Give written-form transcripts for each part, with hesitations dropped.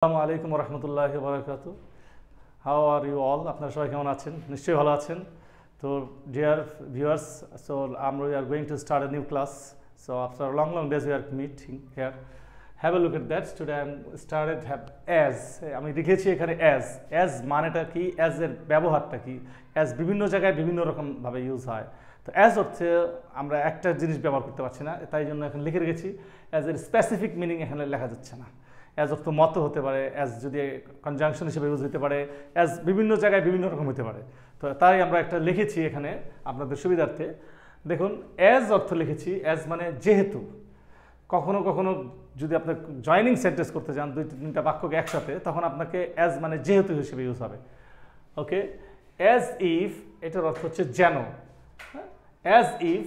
আসসালামু আলাইকুম রহমতুল্লাহি ওয়া বারাকাতুহু। How are you all? আপনারা সবাই কেমন আছেন? নিশ্চয়ই ভালো আছেন। তো dear viewers, so we are going to start a new class. So after long days we are meeting here. Have a look at that. Today I started have as. আমি লিখেছি এখানে as মানেটা কি, as এর ব্যবহারটা কি, as বিভিন্ন জায়গায় বিভিন্ন রকম ভাবে ইউজ হয়। তো as অর্থে আমরা একটা জিনিস ব্যবহার করতে পারছি না, তাই জন্য এখানে লিখে রেখেছি as এর স্পেসিফিক মিনিং এখানে লেখা যাচ্ছে না। অ্যাজ অর্থ মত হতে পারে, অ্যাজ যদি কনজাংশন হিসেবে ইউজ হতে পারে, অ্যাজ বিভিন্ন জায়গায় বিভিন্ন রকম হতে পারে। তো তাই আমরা একটা লিখেছি এখানে আপনাদের সুবিধার্থে। দেখুন, অ্যাজ অর্থ লিখেছি, অ্যাজ মানে যেহেতু। কখনো কখনো যদি আপনি জয়নিং সেন্টেন্স করতে চান দুই তিনটা বাক্যকে একসাথে, তখন আপনাকে অ্যাজ মানে যেহেতু হিসেবে ইউজ হবে। ওকে, অ্যাজ ইফ এটার অর্থ হচ্ছে যেন। অ্যাজ ইফ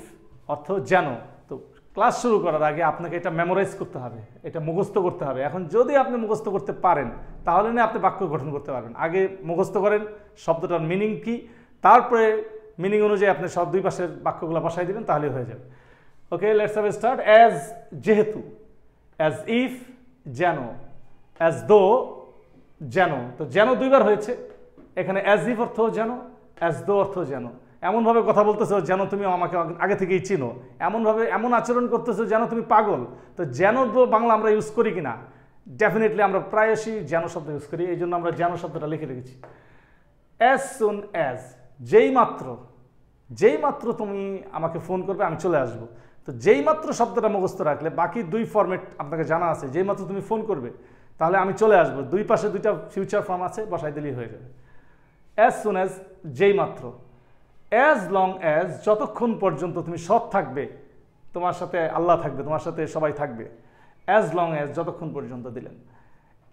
অর্থ যেন। তো ক্লাস শুরু করার আগে আপনাকে এটা মেমোরাইজ করতে হবে, এটা মুখস্থ করতে হবে। এখন যদি আপনি মুখস্থ করতে পারেন তাহলে না আপনি বাক্য গঠন করতে পারবেন। আগে মুখস্থ করেন শব্দটার মিনিং কি, তারপরে মিনিং অনুযায়ী আপনি সব দুই পাশের বাক্যগুলো বসাই দিবেন, তাহলে হয়ে যাবে। Okay, let's have a start. As যেহেতু, অ্যাজ ইফ যেন, অ্যাজ দো যেন। তো যেন দুইবার হয়েছে এখানে। অ্যাজ ইফ অর্থ যেন, অ্যাজ দো অর্থ যেন। এমনভাবে কথা বলতেছো যেন তুমি আমাকে আগে থেকেই চিনো, এমনভাবে এমন আচরণ করতেছো যেন তুমি পাগল। তো যেন বাংলা আমরা ইউজ করি কিনা? ডেফিনেটলি আমরা প্রায়শই যেন শব্দ ইউজ করি, এই জন্য আমরা যেন শব্দটা লিখে রেখেছি। অ্যাজ সুন অ্যাজ, যেই মাত্র তুমি আমাকে ফোন করবে আমি চলে আসবো। তো যেই মাত্র শব্দটা মুখস্থ রাখলে বাকি দুই ফরম্যাট আপনাকে জানা আছে। যেই মাত্র তুমি ফোন করবে তাহলে আমি চলে আসবো, দুই পাশে দুইটা ফিউচার ফর্ম আছে, বসাই দিলেই হয়ে যাবে। অ্যাজ সুন অ্যাজ যেই মাত্র। অ্যাজ লং অ্যাজ যতক্ষণ পর্যন্ত তুমি সৎ থাকবে, তোমার সাথে আল্লাহ থাকবে, তোমার সাথে সবাই থাকবে। অ্যাজ লং অ্যাজ যতক্ষণ পর্যন্ত দিলেন।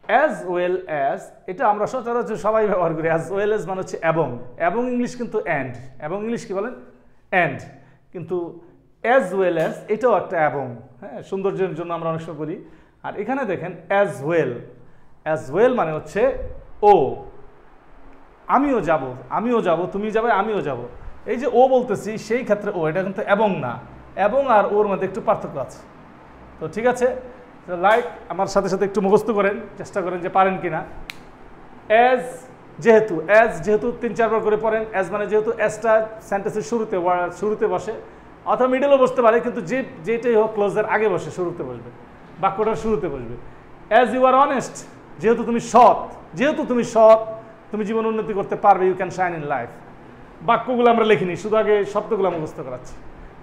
অ্যাজ ওয়েল অ্যাজ এটা আমরা সচরাচর সবাই ব্যবহার করি। অ্যাজ ওয়েল অ্যাজ মানে হচ্ছে এবং। এবং ইংলিশ কিন্তু অ্যান্ড। এবং ইংলিশ কি বলেন? অ্যান্ড। কিন্তু অ্যাজ ওয়েল অ্যাজ এটাও একটা এবং। হ্যাঁ, সৌন্দর্যের জন্য আমরা অনেক সময় বলি। আর এখানে দেখেন অ্যাজ ওয়েল। অ্যাজ ওয়েল মানে হচ্ছে ও, আমিও যাব, তুমি যাবে, আমিও যাব। এই যে ও বলতেছি সেই ক্ষেত্রে ও, এটা কিন্তু এবং না। এবং আর ওর মধ্যে একটু পার্থক্য আছে। তো ঠিক আছে, লাইক আমার সাথে সাথে একটু মুখস্থ করেন, চেষ্টা করেন যে পারেন কিনা। অ্যাজ যেহেতু 3-4 বার করে পড়েন। অ্যাজ মানে যেহেতু, অ্যাজটা সেন্টেন্সের শুরুতে বসে অথবা মিডলও বসতে পারে, কিন্তু যেটাই হোক ক্লোজের আগে বসে, শুরুতে বসবে, বাক্যটার শুরুতে বসবে। অ্যাজ ইউ আর অনেস্ট, যেহেতু তুমি সৎ, তুমি জীবন উন্নতি করতে পারবে, you can shine in life. বাক্যগুলো আমরা লিখিনি, শুধু আগে শব্দগুলো মুখস্থ করাচ্ছি,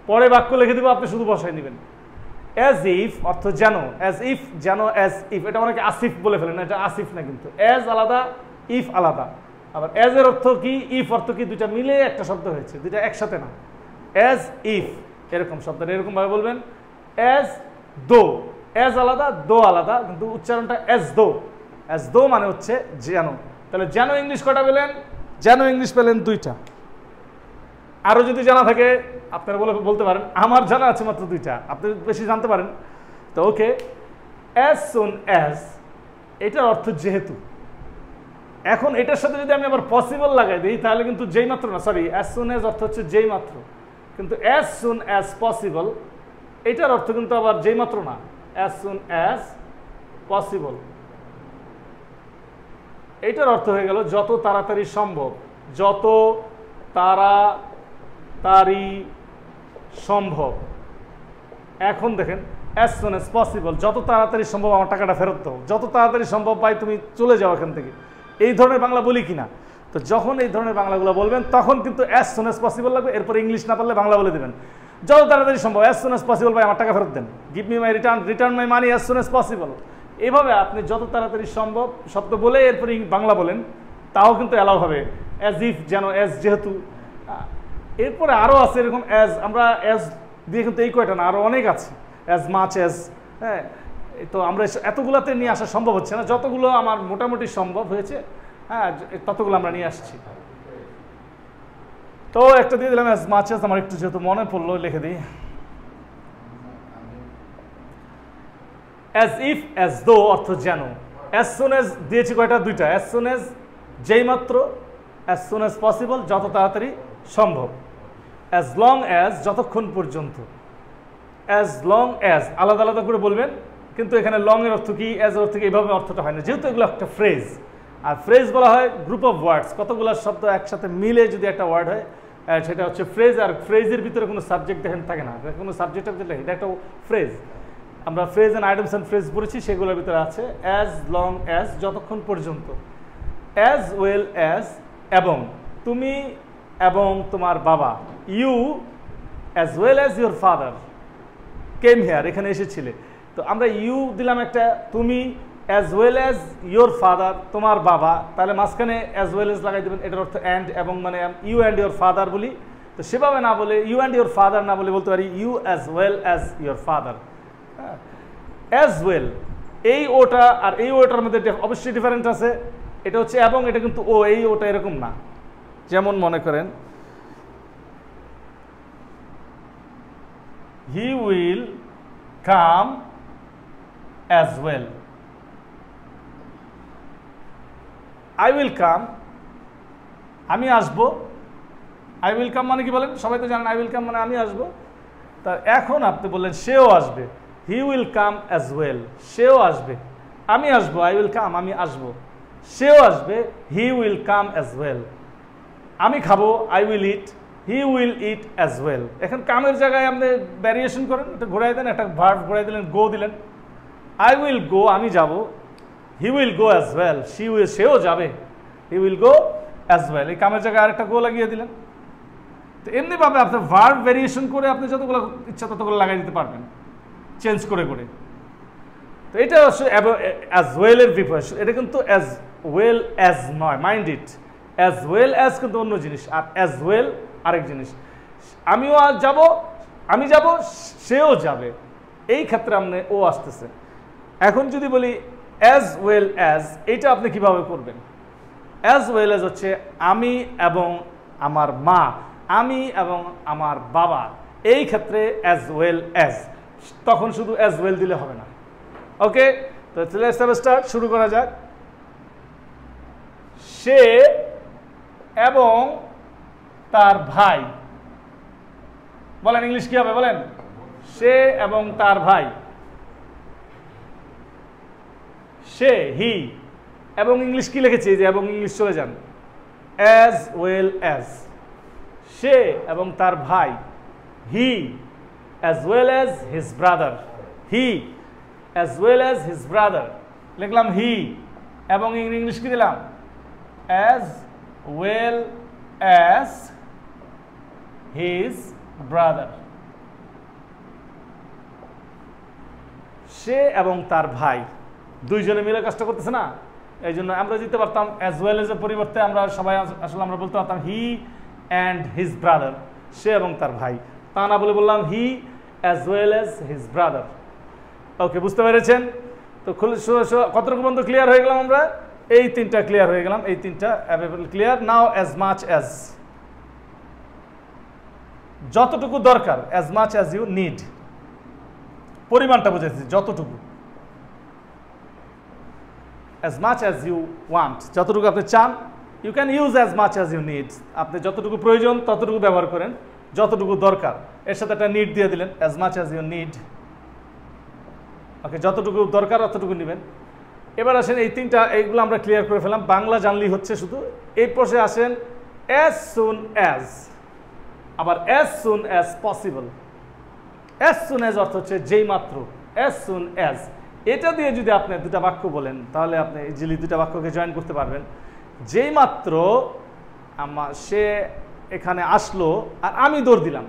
পরে বাক্য লিখে দেবো, আপনি শুধু বসাই নেবেন। অ্যাজ ইফ অর্থ যেন, অ্যাজ ইফ যেন, অ্যাজ ইফ এটা অনেকে আসিফ বলে ফেলেন, এটা আসিফ না কিন্তু। অ্যাজ আলাদা, ইফ আলাদা। আবার অ্যাজ এর অর্থ কি, ইফ অর্থ কি, দুইটা মিলে একটা শব্দ হয়েছে, দুইটা একসাথে না। অ্যাজ ইফ এরকম শব্দটা এরকম ভাবে বলবেন। অ্যাজ দো, অ্যাজ আলাদা, দো আলাদা, কিন্তু উচ্চারণটা অ্যাজ দো মানে হচ্ছে যেন। তাহলে যেন ইংলিশ কটা পেলেন? যেন ইংলিশ পেলেন 2টা। আরও যদি জানা থাকে আপনারা বলতে পারেন। আমার জানা আছে মাত্র 2টা, আপনি বেশি জানতে পারেন। তো ওকে, অ্যাজ সুন অ্যাজ এটার অর্থ যেহেতু। এখন এটার সাথে যদি আমি আবার পসিবল লাগাই দিই তাহলে কিন্তু যেই মাত্র না, সরি, অ্যাজ সুন অ্যাজ অর্থ হচ্ছে যেই মাত্র, কিন্তু অ্যাজ সুন অ্যাজ পসিবল এটার অর্থ কিন্তু আবার যেই মাত্র না, অ্যাজ সুন অ্যাজ পসিবল। এটার অর্থ হয়ে গেল যত তাড়াতাড়ি সম্ভব, যত তাড়াতাড়ি সম্ভব। এখন দেখেন, অ্যাজ সুন অ্যাজ পসিবল, যত তাড়াতাড়ি সম্ভব আমার টাকাটা ফেরত দাও, যত তাড়াতাড়ি সম্ভব ভাই তুমি চলে যাও এখান থেকে। এই ধরনের বাংলা বলি কিনা? তো যখন এই ধরনের বাংলাগুলো বলবেন তখন কিন্তু অ্যাজ সুন অ্যাজ পসিবল লাগবে, এরপর ইংলিশ না পারলে বাংলা বলে দেবেন। যত তাড়াতাড়ি সম্ভব, অ্যাজ সুন অ্যাজ পসিবল ভাই আমার টাকা ফেরত দেন, give me my return my money as soon as possible. এভাবে আপনি যত তাড়াতাড়ি সম্ভব শব্দ বলে এরপরে বাংলা বলেন, তাও কিন্তু অ্যালাউ হবে। অ্যাজ ইফ যেন, অ্যাজ যেহেতু। এরপরে আরও আছে এরকম অ্যাজ, আমরা অ্যাজ দিয়ে কিন্তু এই কয়টা না, আরও অনেক আছে। অ্যাজ মাচ অ্যাজ, হ্যাঁ। তো আমরা এতগুলোতে নিয়ে আসা সম্ভব হচ্ছে না, যতগুলো আমার মোটামুটি সম্ভব হয়েছে, হ্যাঁ, ততগুলো আমরা নিয়ে আসছি। তো একটা দিয়ে দিলাম অ্যাজ মাচ অ্যাজ, আমার একটু যেহেতু মনে পড়লো লিখে দিই। অ্যাজ ইফ, অ্যাজ দো অর্থ যেন। অ্যাজ সুন অ্যাজ দিয়েছি কয়টা? 2টা। অ্যাজ সুন অ্যাজ যেই মাত্র, অ্যাজ সুন অ্যাজ পসিবল যত তাড়াতাড়ি সম্ভব, অ্যাজ লং অ্যাজ যতক্ষণ পর্যন্ত। অ্যাজ লং অ্যাজ আলাদা আলাদা করে বলবেন, কিন্তু এখানে লং এর অর্থ কি, অ্যাজ এর অর্থ কি, এইভাবে অর্থটা হয় না, যেহেতু এগুলো একটা ফ্রেজ। আর ফ্রেজ বলা হয় গ্রুপ অফ ওয়ার্ডস, কতগুলো শব্দ একসাথে মিলে যদি একটা ওয়ার্ড হয় সেটা হচ্ছে ফ্রেজ। আর ফ্রেজের ভিতরে কোনো সাবজেক্ট দেখেন থাকে না, কোনো সাবজেক্ট এটা একটা ফ্রেজ। আমরা phrase and items and phrase পড়েছি, সেগুলোর ভিতরে আছে অ্যাজ লং অ্যাজ, যতক্ষণ পর্যন্ত, অ্যাজ ওয়েল অ্যাজ, এবং তুমি এবং তোমার বাবা, you as well as your father came here, এখানে এসেছিলে। তো আমরা ইউ দিলাম একটা, তুমি as well as your father, তোমার বাবা, তাহলে মাঝখানে অ্যাজ ওয়েল অ্যাজ লাগাই দেবেন, এটার অর্থ অ্যান্ড, এবং মানে ইউ অ্যান্ড ইউর ফাদার বলি, তো সেভাবে না বলে ইউ অ্যান্ড ইউর ফাদার না বলে বলতে পারি you as well as your father. As well, এই ওটা আর এই ওটার মধ্যে অবশ্যই ডিফারেন্ট আছে, এটা হচ্ছে এবং, এটা কিন্তু ও, এই ওটা এরকম না। যেমন মনে করেন he will come as well, I will come, আমি আসবো। আই উইল কাম মানে কি বলেন, সবাই তো জানেন আই উইল কাম মানে আমি আসবো। তা এখন আপনি বললেন সেও আসবে, he will come as well, সেও আসবে, আমি আসবো, আই উইল কাম, আমি আসবো, সেও আসবে, he will come as well, আমি খাবো, I will eat, he will eat as well. এখন কামের জায়গায় আপনি ভ্যারিয়েশন করেন, এটা ঘোরাই দেন, একটা ভার্ব ঘোরাই দিলেন, গো দিলেন, আই উইল গো, আমি যাব, he will go as well, সেও যাবে, he will go as well, এই কামের জায়গায় আরেকটা গো লাগিয়ে দিলেন। তো এমনিভাবে আপনি ভার্ব ভ্যারিয়েশন করে আপনি যতগুলো ইচ্ছা ততগুলো লাগাই দিতে পারবেন, চেঞ্জ করে করে। তো এটা হচ্ছে অ্যাজ ওয়েলের প্রিপারেশন, এটা কিন্তু অ্যাজ ওয়েল অ্যাজ নয়, mind it. As well as কিন্তু অন্য জিনিস, আর অ্যাজ ওয়েল আরেক জিনিস। আমিও আজ যাব, আমি যাব, সেও যাবে, এই ক্ষেত্রে আপনি ও আসতেছে। এখন যদি বলি অ্যাজ ওয়েল অ্যাজ, এইটা আপনি কিভাবে করবেন? অ্যাজ ওয়েল অ্যাজ হচ্ছে আমি এবং আমার মা, আমি এবং আমার বাবা, এই ক্ষেত্রে অ্যাজ ওয়েল অ্যাজ, তখন শুধু অ্যাজ ওয়েল দিলে হবে না। ওকে, তো লেটস স্টার্ট, শুরু করা যাক। সে এবং তার ভাই, বলেন ইংলিশ কি হবে বলেন? সে এবং তার ভাই, সে, হি, এবং ইংলিশ কি লিখেছি যে, এবং ইংলিশ চলে যান, অ্যাজ ওয়েল অ্যাজ, সে এবং তার ভাই, he as well as his brother, he as well as his brother, লিখলাম হি, এবং ইংলিশ কি দিলাম, as well as his brother. সে এবং তার ভাই দুইজনে মিলে কাজটা করতেছে না, এই জন্য আমরা দিতে পারতাম অ্যাজ ওয়েল এজ এর পরিবর্তে আমরা সবাই আসলে আমরা বলতে পারতাম হি অ্যান্ড হিজ ব্রাদার, সে এবং তার ভাই, তা না বলে বললাম he as well as his brother. Okay, বুঝতে পেরেছেন? তো কতটুকু পর্যন্ত ক্লিয়ার হয়ে গেলাম আমরা? এই তিনটা ক্লিয়ার হয়ে গেলাম, এই তিনটা clear. Now as much as, যতটুকু দরকার, as much as you need, পরিমাণটা বুঝেছি, যতটুকু। As much as you want, যতটুকু আপনি চান, you can use as much as you need, আপনি যতটুকু প্রয়োজন ততটুকু ব্যবহার করেন, যতটুকু দরকার, এর সাথে একটা নিড দিয়ে দিলেন, as much as you need. Okay, যতটুকু দরকার ততটুকু নেবেন। এবার আসেন এই তিনটা, এইগুলো আমরা ক্লিয়ার করে ফেলাম, বাংলা জানলেই হচ্ছে শুধু। এই পাশে আসেন অ্যাজ সুন অ্যাজ, আবার as soon as possible. As soon as অর্থ হচ্ছে যেই মাত্র, অ্যাজ সুন অ্যাজ, এটা দিয়ে যদি আপনি দুটা বাক্য বলেন তাহলে আপনি ইজিলি দুটা বাক্যকে জয়েন করতে পারবেন। যেই মাত্র সে এখানে আসলো আর আমি দৌড় দিলাম,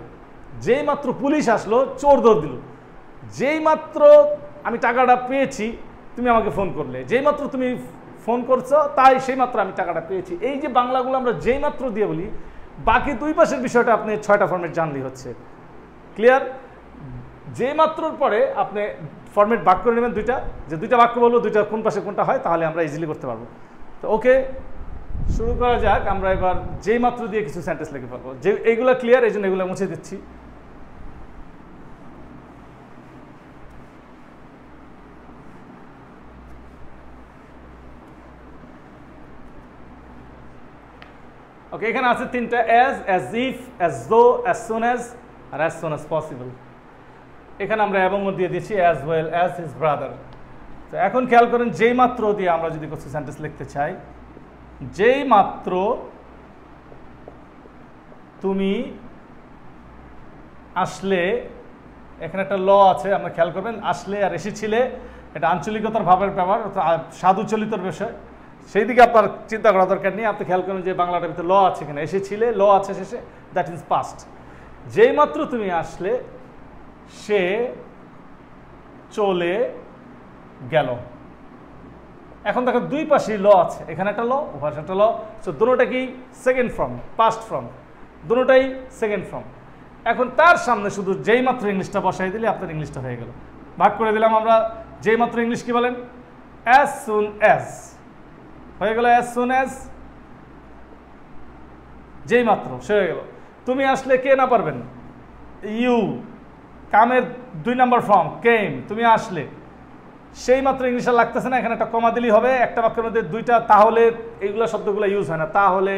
যেই মাত্র পুলিশ আসলো চোর দৌড় দিল, যেই মাত্র আমি টাকাটা পেয়েছি তুমি আমাকে ফোন করলে, যেই মাত্র তুমি ফোন করছো তাই সেই মাত্র আমি টাকাটা পেয়েছি। এই যে বাংলাগুলো আমরা যেই মাত্র দিয়ে বলি, বাকি দুই পাশের বিষয়টা আপনি 6টা ফরম্যাট জানলেই হচ্ছে। ক্লিয়ার? যেই মাত্রর পরে আপনি ফরম্যাট বাক করে নেবেন দুইটা, যে দুইটা বাক্য বলবো দুইটা কোন পাশে কোনটা হয়, তাহলে আমরা ইজিলি করতে পারবো। তো ওকে, শুরু করা যাক। আমরা এবার যেই মাত্র দিয়ে কিছু সেন্টেন্স লিখে পারবো, যে এইগুলো ক্লিয়ার, এই জন্য এগুলো মুছে দিচ্ছি। ওকে, এখানে আছে তিনটা, as, as if, as though, as soon as, আর অ্যাজ সুন অ্যাজ পসিবল। এখানে আমরা এবং দিয়ে দিয়েছি as well as his brother. তো এখন খেয়াল করেন যেই মাত্র দিয়ে আমরা যদি কিছু সেন্টেন্স লিখতে চাই, যেই মাত্র তুমি আসলে, এখানে একটা ল আছে, আমরা খেয়াল করবেন আসলে আর এসেছিলে এটা আঞ্চলিকতার ভাবের ব্যাপার, সাধু চলিতর বিষয়, সেই দিকে আপনার চিন্তা করা দরকার নেই। আপনি খেয়াল করেন যে বাংলাটার ভিতরে ল আছে কিনা, এসেছিলে ল আছে শেষে, দ্যাট ইজ পাস্ট। যেই মাত্র তুমি আসলে সে চলে গেল। এখন দেখো দুই পাশেই ল আছে, এখানে একটা ল ওখানে একটা ল, সো দুটোটা কি সেকেন্ড ফর্ম, পাস্ট ফর্ম, দুটোটাই সেকেন্ড ফর্ম। এখন তার সামনে শুধু যেই মাত্র ইংলিশটা বসাই দিলে আপনার ইংলিশটা হয়ে গেল। ভাগ করে দিলাম আমরা, যেই মাত্র ইংলিশ কি বলেন, অ্যাজ সুন অ্যাজ, হয়ে গেল অ্যাজ সুন অ্যাজ, যেই মাত্র সে হয়ে গেল। তুমি আসলে কে না পারবেন, ইউ, কামের 2 নম্বর ফর্ম কেম, তুমি আসলে, সেই মাত্র ইংলিশে লাগতেছে না, এখানে একটা কমা দিলেই হবে। একটা বাক্যের মধ্যে দুইটা তাহলে এইগুলো শব্দগুলো ইউজ হয় না, তাহলে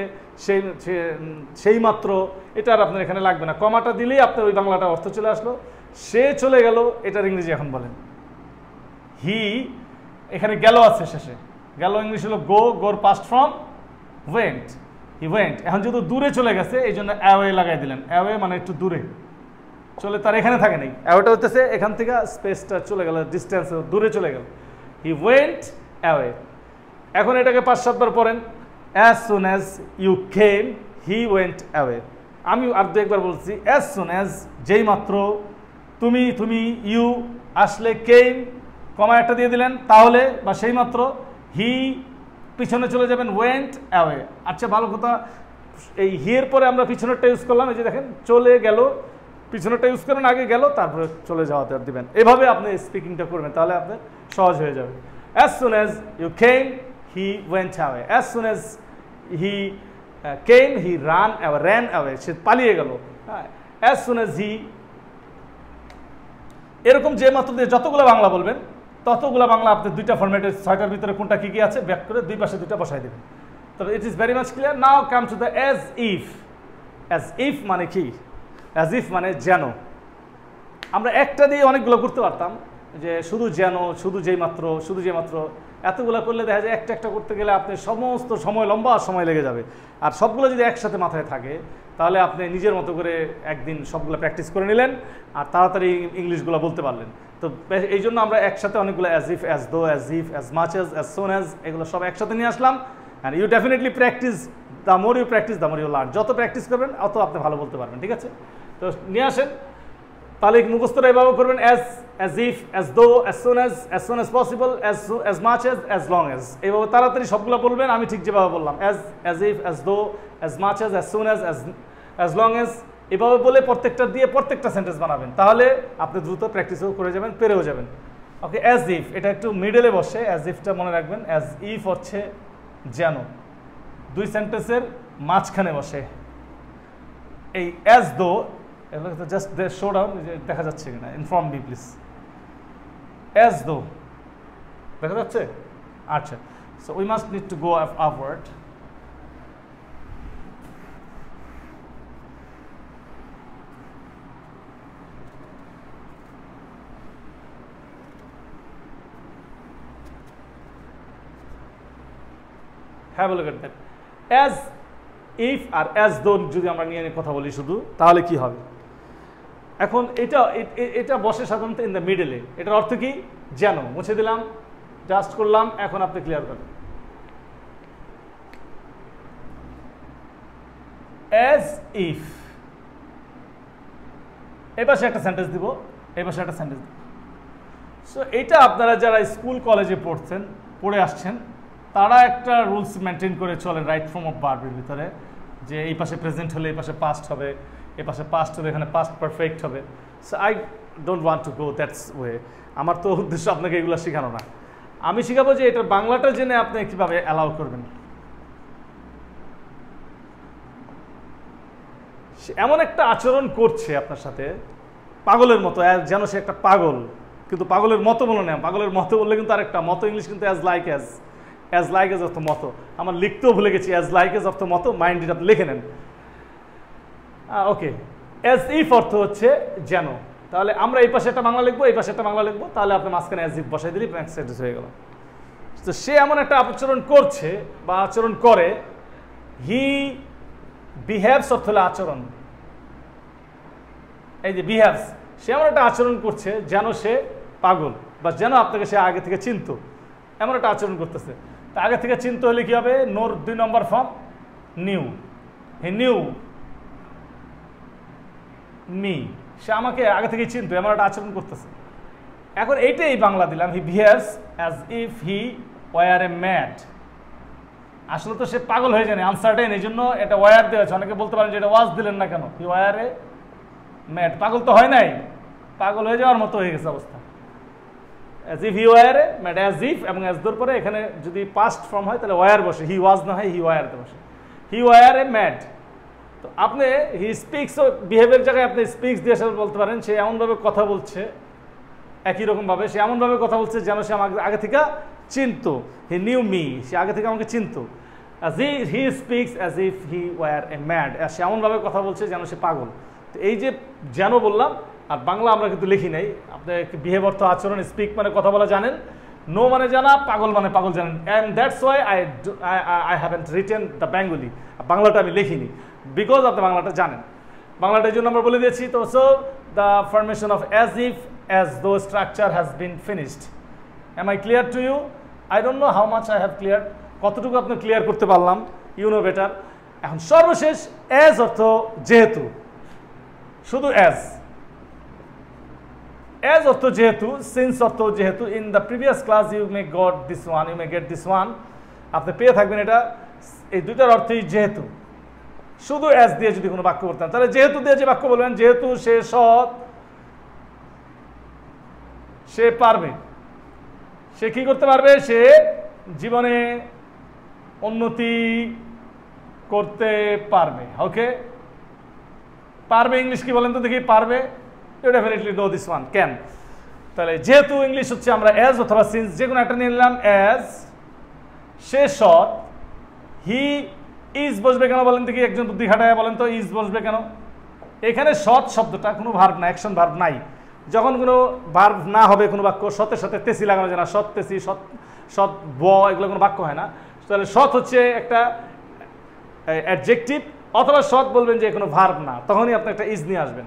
সেই মাত্র এটা আর আপনার এখানে লাগবে না, কমাটা দিলেই আপনার ওই বাংলাটা অর্থ চলে আসলো। সে চলে গেল, এটার ইংরেজি এখন বলেন হি, এখানে গেল আছে শেষে, গেল ইংলিশ হলো গো, গোর past form went, he went. এখন যেহেতু দূরে চলে গেছে এই জন্য অ্যাওয়ে লাগাই দিলেন, অ্যাওয়ে মানে একটু দূরে চলে, তার এখানে থাকে নাই, অ্যাওয়েটা হচ্ছে এখান থেকে স্পেসটা চলে গেল, ডিস্টেন্স দূরে চলে গেল, হি ওয়েন্ট অ্যাওয়ে। এখন এটাকে 5-7 বার পড়েন, as soon as you came he went away. আমি আর 2-1 বার বলছি, অ্যাজ সুন অ্যাজ যেই মাত্র তুমি, তুমি ইউ আসলে, কেম কমা একটা দিয়ে দিলেন তাহলে বা সেই মাত্র, হি পিছনে চলে যাবেন, ওয়েন্ট অ্যাওয়ে। আচ্ছা ভালো কথা, এই হিয়ের পরে আমরা পিছনেরটা ইউজ করলাম, এই যে দেখেন চলে গেল, পিছনেরটা ইউজ করেন, আগে গেল তারপরে চলে যাওয়াতে দিবেন। এভাবে আপনি স্পিকিংটা করবেন, তাহলে আপনার সহজ হয়ে যাবে। As soon as you came he went away, as soon as he came he ran away, সে পালিয়ে গেল। হ্যাঁ, অ্যাজ সুন অ্যাজ হি, এরকম যে মাত্র দিয়ে যতগুলো বাংলা বলবেন ততগুলো বাংলা আপনি 2টা ফরম্যাটের 6টার ভিতরে কোনটা কি কি আছে ব্যাক করে 2 পাশে 2টা বসাই দেবেন। তবে it is very much clear. Now come to the as if. As if মানে কি, অ্যাজ ইফ মানে যেন। আমরা একটা দিয়ে অনেকগুলো করতে পারতাম, যে শুধু যেন, শুধু যেই মাত্র, শুধু যে মাত্র, এতগুলো করলে দেখা যায় একটা একটা করতে গেলে আপনি সমস্ত সময়, লম্বা সময় লেগে যাবে। আর সবগুলো যদি একসাথে মাথায় থাকে তাহলে আপনি নিজের মতো করে একদিন সবগুলো প্র্যাকটিস করে নিলেন আর তাড়াতাড়ি ইংলিশগুলো বলতে পারলেন। তো এই জন্য আমরা একসাথে অনেকগুলো as if, as though, as if, as much as soon as, এগুলো সব একসাথে নিয়ে আসলাম। And you definitely practice, the more you practice the more you learn. যত প্র্যাকটিস করবেন অত আপনি ভালো বলতে পারবেন, ঠিক আছে? তো নিয়ে আসেন, তাহলে মুখস্থটা এভাবে করবেন, as if, as though, as soon as possible, as much as long as, এইভাবে তাড়াতাড়ি সবগুলো বলবেন। আমি ঠিক যেভাবে বললাম, as if, as though, as much as soon as long as, এভাবে বলে প্রত্যেকটা দিয়ে প্রত্যেকটা সেন্টেন্স বানাবেন, তাহলে আপনি দ্রুত প্র্যাকটিসও করে যাবেন, পেরেও যাবেন। ওকে, অ্যাজ ইফ এটা একটু মিডলে বসে, অ্যাজ ইফটা মনে রাখবেন। অ্যাজ ইফ হচ্ছে যেন, 2 সেন্টেন্সের মাঝখানে বসে। এই as though, just show down, দেখা যাচ্ছে কিনা, inform me please. As though দেখা যাচ্ছে? আচ্ছা, so we must need to go upward. Have a look at that. As if আর as though যদি আমরা নিয়ে কথা বলি শুধু, তাহলে কি হবে? এখন এটা বসে সাধারণত ইন দ্য মিডলে। এটার অর্থ কি? যেন। মুছে দিলাম, জাস্ট করলাম, এখন আপনি ক্লিয়ার করেন। as if, এই পাশে একটা সেন্টেন্স দিব, এই পাশে একটা সেন্টেন্স দিব। সো এটা আপনারা যারা স্কুল কলেজে পড়ে আসছেন তারা একটা রুলস মেনটেন করে চলেন রাইট ফর্ম অফ ভার্বের ভিতরে, যে এই পাশে প্রেজেন্ট হলে এই পাশে পাস্ট হবে, এই পাশে পাস্ট হলে এখানে পাস্ট পারফেক্ট হবে। So I don't want to go that's way. আমার তো উদ্দেশ্য আপনাকে এগুলো শেখানো না, আমি শেখাবো যে এটা বাংলাটা জেনে আপনি কীভাবে অ্যালাউ করবেন। এমন একটা আচরণ করছে আপনার সাথে পাগলের মতো, যেন সে একটা পাগল, কিন্তু পাগলের মতো বলো না, পাগলের মতো বললে কিন্তু আরেকটা মতো ইংলিশ কিন্তু অ্যাজ লাইক এজ অর্থ মতো। আমার লিখতেও ভুলে গেছি, অ্যাজ লাইক এজ অর্থ মতো, মাইন্ড এটা লিখে নেন। ওকে, অ্যাজ ইফ অর্থ হচ্ছে যেন, তাহলে আমরা এই পাশে একটা বাংলা লিখবো, এই পাশে একটা বাংলা লিখবো, তাহলে আপনি মাঝখানে অ্যাজ ইফ বসাই দিলেই নেক্সট সেন্টেন্স হয়ে গেল। তো সে এমন একটা আচরণ করছে বা আচরণ করে, হি বিহেভস অর্থ হলো আচরণ, এই যে বিহেভস, সে এমন একটা আচরণ করছে যেন সে পাগল, বা যেন আপনাকে সে আগে থেকে চিনত, এমন একটা আচরণ করতেছে। তা আগে থেকে চিনতে হলে কি হবে? নোর 2 নম্বর form knew, he knew me, সে আমাকে আগে থেকে চিনতো, এমন একটা আচরণ করতেছে। এখন এইটাই বাংলা দিলাম, হি behaves as if he were a mad. আসলে তো সে পাগল হয়ে যায়, আনসার্টেন, এই জন্য এটা ওয়ার দেওয়া আছে। অনেকে বলতে পারেন যে এটা ওয়াজ দিলেন না কেন? হি ওয়ার এ ম্যাড, পাগল তো হয় নাই, পাগল হয়ে যাওয়ার মতো হয়ে গেছে অবস্থা। As if he were a mad, as if এবং অ্যাজ দোর পরে এখানে যদি পাস্ট ফর্ম হয় তাহলে ওয়ার বসে, হি ওয়াজ না হয় হি ওয়ারতে বসে, হি ওয়ার এ ম্যাড। তো আপনি হি স্পিক্স, বিহেভিয়ার জায়গায় আপনি স্পিক্স দিয়ে বলতে পারেন সে এমনভাবে কথা বলছে, একই রকমভাবে সে এমনভাবে কথা বলছে যেন সে আমাকে আগে থেকে চিনত, হি নিউ মি, সে আগে থেকে আমাকে চিনত। He speaks as if he were a mad, সে এমনভাবে কথা বলছে যেন সে পাগল। তো এই যে যেন বললাম, আর বাংলা আমরা কিন্তু লিখি নাই, আপনি বিহেভ অর্থ আচরণ, স্পিক মানে কথা বলা জানেন, নো মানে জানা, পাগল মানে পাগল জানেন, and that's why I haven't written the Bengali, বাংলাটা আমি লিখিনি, বিকজ আপনি বাংলাটা জানেন। বাংলাটার জন্য আমরা বলে দিয়েছি। তো so the formation of as if, as though structure has been finished. Am I clear to you? I don't know how much I have clear, কতটুকু আপনি ক্লিয়ার করতে পারলাম, ইউ নো বেটার। এখন সর্বশেষ অ্যাজ অর্থ যেহেতু, শুধু অ্যাজ, অ্যাজ অর্থ যেহেতু, সিন্স অর্থ যেহেতু। In the previous class you may got this one, you may get this one, আপনি পেয়ে থাকবেন এটা। এই দুইটার অর্থই যেহেতু। শুধু অ্যাজ দিয়ে যদি কোনো বাক্য করতেন, তাহলে যেহেতু দিয়ে যে বাক্য বলবেন, যেহেতু সে সৎ, সে পারবে, সে কি করতে পারবে? সে জীবনে উন্নতি করতে পারবে। ওকে, পারবে ইংলিশ কি বলেন তো দেখি? পারবে, you definitely know this one, can. তাহলে যেহেতু ইংলিশ হচ্ছে আমরা অ্যাজ অথবা সিন্স যে কোনো একটা নিয়ে নিলাম। অ্যাজ, সে সৎ, হি ইজ বসবে কেন বলেন দেখি? একজন বুদ্ধি খাটায় বলেন তো, ইজ বসবে কেন? এখানে সৎ শব্দটা কোনো ভার্ব না, অ্যাকশন ভার্ব নাই। যখন কোনো ভার্ব না হবে কোনো বাক্য, সতের সাথে তেসি লাগানো যায় না, সৎ তেসি, সৎ সৎ ব, এগুলো কোনো বাক্য হয় না। তাহলে সৎ হচ্ছে একটা অ্যাডজেক্টিভ, অথবা সৎ বলবেন যে কোনো ভার্ব না, তখনই আপনি একটা ইজ নিয়ে আসবেন।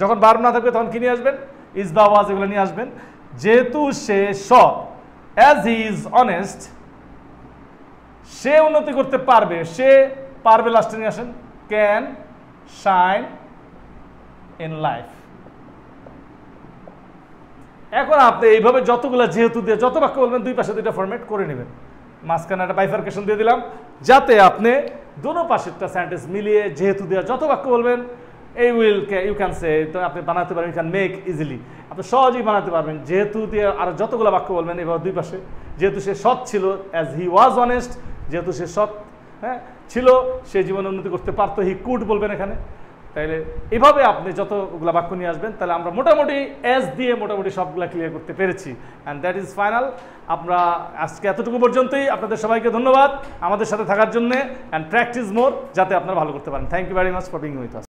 যখন ভার্ব না থাকবে তখন কি নিয়ে আসবেন? ইজ বা ওয়াজ, এগুলো নিয়ে আসবেন। যেহেতু সে সৎ, অ্যাজ হি ইজ অনেস্ট, সে উন্নতি করতে পারবে, সে পারবে লাস্টে নিয়ে আসেন, ক্যান শাইন ইন লাইফ। এখন আপনি এইভাবে যতগুলো যেহেতু দিয়ে যত বাক্য বলবেন, দুই পাশে দুইটা ফরম্যাট করে নেবেন, মাঝখানে একটা বাইফার্কেশন দিয়ে দিলাম, যাতে আপনি দুটো পাশেরটা সেন্টেন্স মিলিয়ে যেহেতু দিয়ে যত বাক্য বলবেন, এই উইল ইউ ক্যান সে, তো আপনি বানাতে পারবেন, ইউ ক্যান মেক ইজিলি, আপনি সহজেই বানাতে পারবেন। যেহেতু দিয়ে আর যতগুলো বাক্য বলবেন এবার দুই পাশে, যেহেতু সে সৎ ছিল, অ্যাজ হি ওয়াজ অনেস্ট, যেহেতু সে সৎ ছিল, সে জীবনে উন্নতি করতে পারতো, হি কুড বলবেন এখানে। তাইলে এভাবে আপনি যতগুলো বাক্য নিয়ে আসবেন, তাহলে আমরা মোটামুটি অ্যাজ দিয়ে মোটামুটি সবগুলো ক্লিয়ার করতে পেরেছি। And that is final. আমরা আজকে এতটুকু পর্যন্তই। আপনাদের সবাইকে ধন্যবাদ আমাদের সাথে থাকার জন্য, অ্যান্ড প্র্যাকটিস মোর, যাতে আপনারা ভালো করতে পারেন। Thank you very much for being with us.